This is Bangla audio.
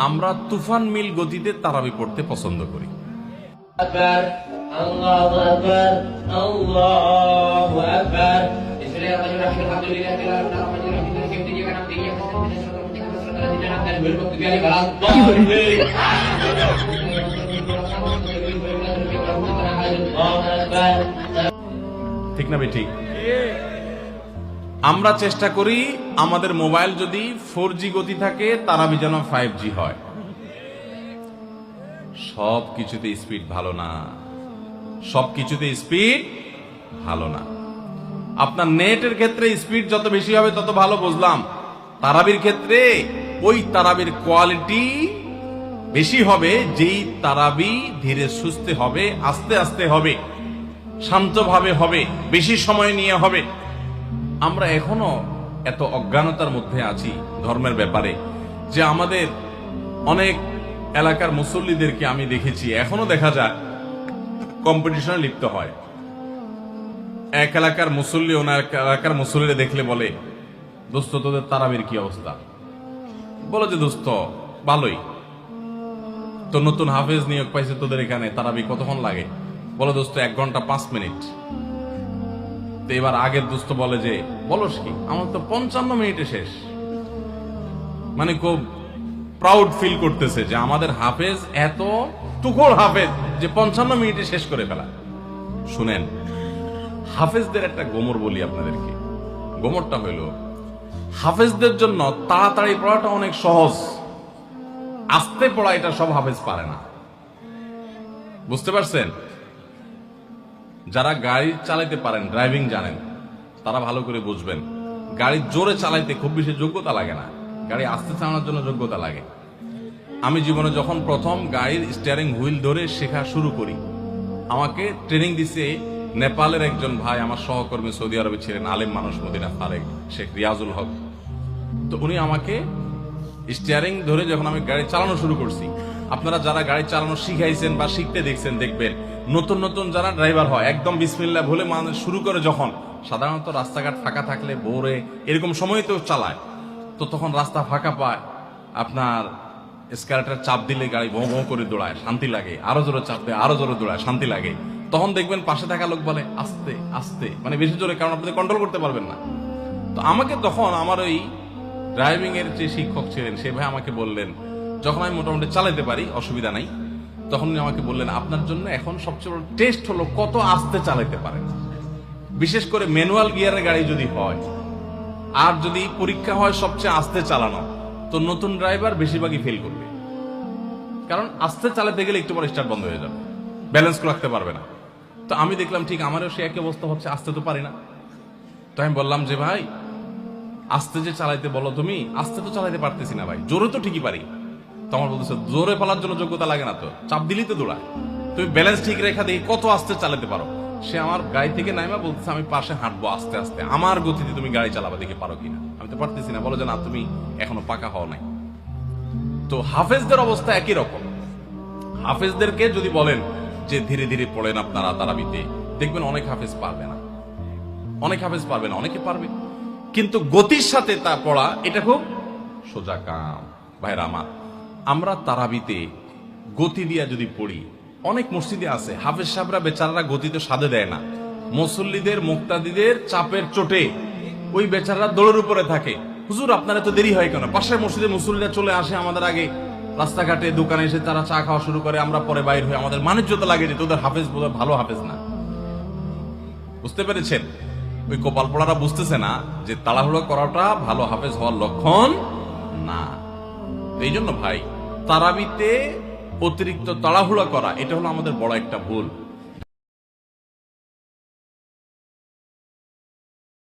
আমরা তুফান মিল গতিতে তারাবি পড়তে পছন্দ করি। ঠিক না ঠিক? আমরা চেষ্টা করি আমাদের মোবাইল যদি 4G গতি থাকে তারাবি যেন 5G হয়। সব কিছুতে স্পিড ভালো না, সব কিছুতে স্পিড ভালো না। আপনার নেটের ক্ষেত্রে স্পিড যত বেশি হবে তত ভালো, বুঝলাম। তারাবির ক্ষেত্রে ওই তারাবির কোয়ালিটি বেশি হবে যেই তারাবি ধীরে সুস্থে হবে, আস্তে আস্তে হবে, শান্তভাবে হবে, বেশি সময় নিয়ে হবে। আমরা এখনো এত অজ্ঞানতার মধ্যে আছি ধর্মের ব্যাপারে যে আমাদের অনেক এলাকার মুসল্লিদেরকে আমি দেখেছি, এখনো দেখা যায় কম্পিটিশনে লিপ্ত হয়। এক এলাকার মুসল্লি ওনার এলাকার মুসল্লিরা দেখলে বলে, দোস্ত তোদের তারাবির কি অবস্থা? বলো যে দোস্ত ভালোই, তো নতুন হাফেজ নিয়োগ পাইছে তোদের এখানে, তারাবি কতক্ষণ লাগে? বলো দোস্ত 1 ঘন্টা 5 মিনিট। তো এবার আগের দোস্ত বলে যে বলস কি, আমার তো 55 মিনিটে শেষ। মানে খুব প্রাউড ফিল করতেছে যে আমাদের হাফেজ এত তুখোড় হাফেজ যে 55 মিনিটে শেষ করে ফেলা। শুনেন, হাফেজদের একটা গোমর বলি আপনাদেরকে। গোমরটা হইল, হাফেজদের জন্য তাড়াতাড়ি পড়াটা অনেক সহজ, আস্তে পড়া এটা সব হাফেজ পারে না। বুঝতে পারছেন? যারা গাড়ি চালাইতে পারেন, ড্রাইভিং জানেন, তারা ভালো করে বুঝবেন, গাড়ি জোরে চালাইতে খুব বেশি যোগ্যতা লাগে না, গাড়ি আস্তে চালানোর জন্য যোগ্যতা লাগে। আমি জীবনে যখন প্রথম গাড়ির স্টিয়ারিং হুইল ধরে শেখা শুরু করি, আমাকে ট্রেনিং দিছে নেপালের একজন ভাই, আমার সহকর্মী, সৌদি আরবে ছিলেন, আলেম মানুষ, মদিনা ফারেক, শেখ রিয়াজুল হক। তো উনি আমাকে স্টিয়ারিং ধরে যখন আমি গাড়ি চালানো শুরু করছি, আপনারা যারা গাড়ি চালানো শিখাইছেন বা শিখতে দেখছেন দেখবেন, নতুন নতুন যারা ড্রাইভার হয় একদম বিসমিল্লাহ বলে মানুষ শুরু করে, যখন সাধারণত রাস্তাঘাট ফাঁকা থাকলে ভোরে এরকম সময় তো চালায়, তো তখন রাস্তা ফাঁকা পায়, আপনার স্কার্টার চাপ দিলে গাড়ি ভোঁ ভোঁ করে দৌড়ায়, শান্তি লাগে, আরো জোরে চাপ দেয়, আরো জোরে দৌড়ায়, শান্তি লাগে। তখন দেখবেন পাশে থাকা লোক বলে আস্তে আস্তে, মানে বেশি জোরে, কারণ আপনি কন্ট্রোল করতে পারবেন না। তো আমাকে তখন আমার ওই ড্রাইভিং এর যে শিক্ষক ছিলেন সে ভাই আমাকে বললেন, যখন আমি মোটামুটি চালাতে পারি, অসুবিধা নাই, তখন উনি আমাকে বললেন, আপনার জন্য এখন সবচেয়ে বড় টেস্ট হলো কত আস্তে চালাতে পারেন। বিশেষ করে ম্যানুয়াল গিয়ারের গাড়ি যদি হয়, আর যদি পরীক্ষা হয় সবচেয়ে আস্তে চালানো, তো নতুন ড্রাইভার বেশিরভাগই ফেল করবে, কারণ আস্তে চালাতে গেলে একটু পরে স্টার্ট বন্ধ হয়ে যাবে, ব্যালেন্স রাখতে পারবে না। তো আমি দেখলাম ঠিক আমারও সে একই অবস্থা হচ্ছে, আস্তে তো পারি না। তো আমি বললাম যে ভাই আস্তে যে চালাইতে বলো তুমি, আস্তে তো চালাইতে পারতেছি না ভাই, জোরে তো ঠিকই পারি। তোমার বলতেছে জোরে ফেলার জন্য যোগ্যতা লাগে না, তো চাপ দিলেই তো দৌড়ায়, তুমি ব্যালেন্স ঠিক রেখা দেখি কত আস্তে চালাতে পারো। সে আমার গাড়ি থেকে নাইমা বলতেছে আমি পাশে হাঁটবো আস্তে আস্তে, আমার গতিতে তুমি গাড়ি চালাবা, দেখে পারো কিনা। আমি তো পারতেছি না। বলো যে না, তুমি এখনো পাকা হও নাই। তো হাফেজদের অবস্থা একই রকম। হাফেজদেরকে যদি বলেন যে ধীরে ধীরে পড়েন আপনারা তারাবিতে, দেখবেন অনেক হাফেজ পারবে না, অনেক হাফেজ পারবে না, অনেকে পারবে, কিন্তু গতির সাথে তা পড়া এটা খুব সোজা কাম। ভাইরা আমার, আমরা তারাবিতে গতি দিয়া যদি পড়ি, অনেক মসজিদে আছে হাফেজ সাহেবরা বেচারারা গতি তো সাধে দেয় না, মুসল্লিদের মুক্তাদিদের চাপের চোটে ওই বেচারারা দৌড়ের উপরে থাকে। হুজুর আপনার এত দেরি হয় কেন? পাশের মসজিদে মুসল্লিরা চলে আসে আমাদের আগে, রাস্তাঘাটে দোকানে এসে তারা চা খাওয়া শুরু করে, আমরা পরে বাইর হয়ে আমাদের মানিজ্যতা লাগে যে তোদের হাফেজ বোধহয় ভালো হাফেজ না। বুঝতে পেরেছেন? ওই কপাল পড়ারা বুঝতেছে না যে তাড়াহুড়ো করাটা ভালো হাফেজ হওয়ার লক্ষণ না। এই জন্য ভাই, তারাবিতে অতিরিক্ত তাড়াহুড়া করা এটা হলো আমাদের বড় একটা ভুল।